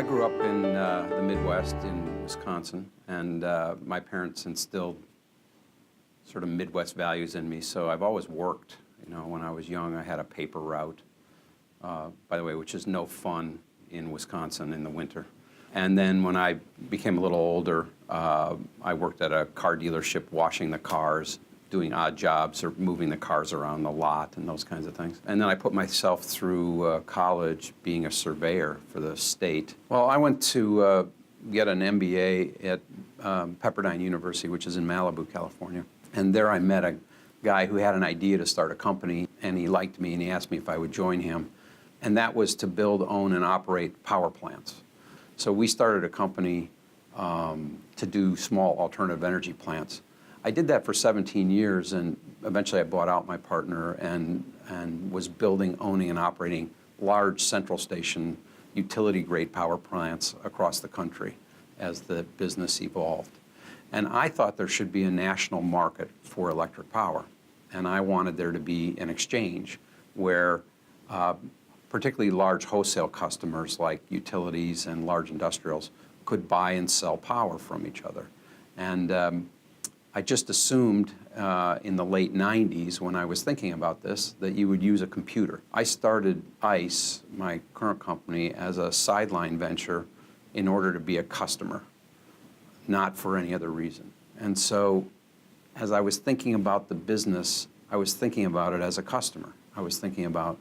I grew up in the Midwest in Wisconsin, and my parents instilled sort of Midwest values in me, so I've always worked. You know, when I was young, I had a paper route, by the way, which is no fun in Wisconsin in the winter. And then when I became a little older, I worked at a car dealership washing the cars, doing odd jobs or moving the cars around the lot and those kinds of things. And then I put myself through college being a surveyor for the state. Well, I went to get an MBA at Pepperdine University, which is in Malibu, California. And there I met a guy who had an idea to start a company, and he liked me and he asked me if I would join him. And that was to build, own, and operate power plants. So we started a company to do small alternative energy plants. I did that for 17 years, and eventually I bought out my partner and was building, owning, and operating large central station utility-grade power plants across the country as the business evolved. And I thought there should be a national market for electric power, and I wanted there to be an exchange where particularly large wholesale customers like utilities and large industrials could buy and sell power from each other. And I just assumed in the late 90s when I was thinking about this that you would use a computer. I started ICE, my current company, as a sideline venture in order to be a customer, not for any other reason. And so as I was thinking about the business, I was thinking about it as a customer. I was thinking about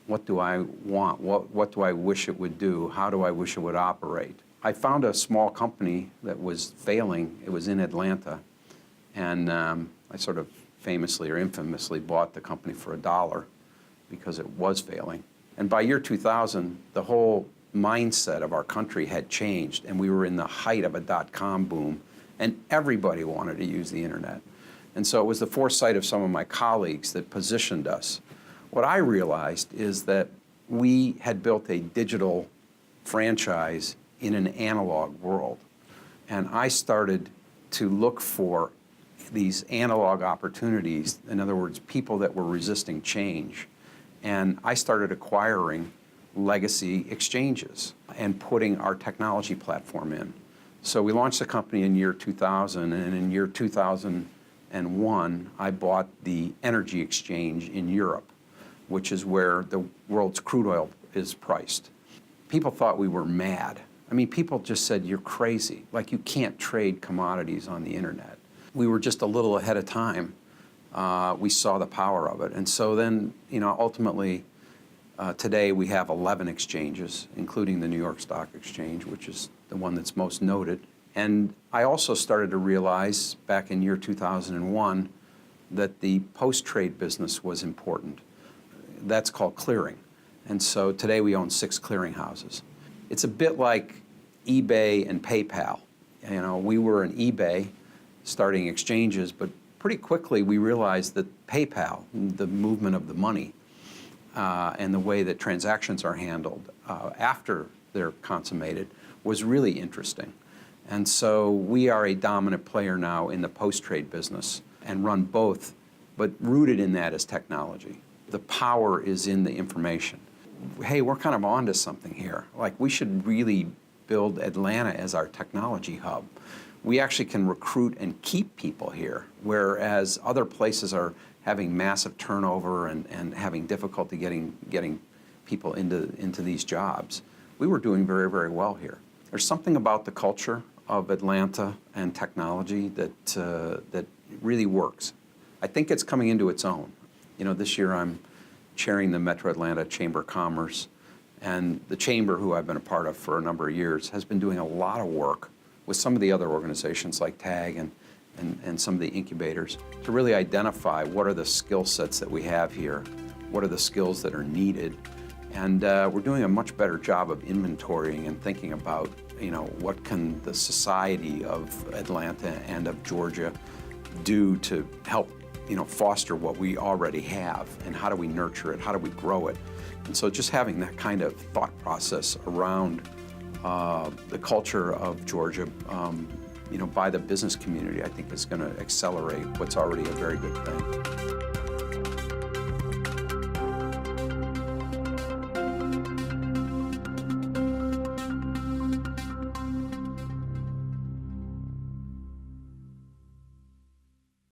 what do I want, what do I wish it would do, how do I wish it would operate. I found a small company that was failing. It was in Atlanta. And I sort of famously or infamously bought the company for $1 because it was failing. And by year 2000, the whole mindset of our country had changed, and we were in the height of a dot-com boom, and everybody wanted to use the internet. And so it was the foresight of some of my colleagues that positioned us. What I realized is that we had built a digital franchise in an analog world. And I started to look for these analog opportunities, in other words, people that were resisting change. And I started acquiring legacy exchanges and putting our technology platform in. So we launched the company in year 2000, and in year 2001, I bought the energy exchange in Europe, which is where the world's crude oil is priced. People thought we were mad. I mean, people just said, you're crazy. Like, you can't trade commodities on the internet. We were just a little ahead of time. We saw the power of it. And so then, you know, ultimately, today we have 11 exchanges, including the New York Stock Exchange, which is the one that's most noted. And I also started to realize back in year 2001 that the post-trade business was important. That's called clearing. And so today we own 6 clearing houses. It's a bit like eBay and PayPal. You know, we were an eBay starting exchanges, but pretty quickly we realized that PayPal, the movement of the money, and the way that transactions are handled after they're consummated was really interesting. And so we are a dominant player now in the post-trade business and run both, but rooted in that is technology. The power is in the information. Hey, we're kind of onto something here. Like, we should really build Atlanta as our technology hub. We actually can recruit and keep people here, whereas other places are having massive turnover and having difficulty getting people into these jobs. We were doing very, very well here. There's something about the culture of Atlanta and technology that really works. I think it's coming into its own. You know, this year I'm chairing the Metro Atlanta Chamber of Commerce, and the Chamber, who I've been a part of for a number of years, has been doing a lot of work with some of the other organizations like TAG and some of the incubators to really identify what are the skill sets that we have here, what are the skills that are needed, and we're doing a much better job of inventorying and thinking about, you know, what can the society of Atlanta and of Georgia do to help, you know, foster what we already have, and how do we nurture it, how do we grow it. And so just having that kind of thought process around the culture of Georgia, you know, by the business community, I think is going to accelerate what's already a very good thing.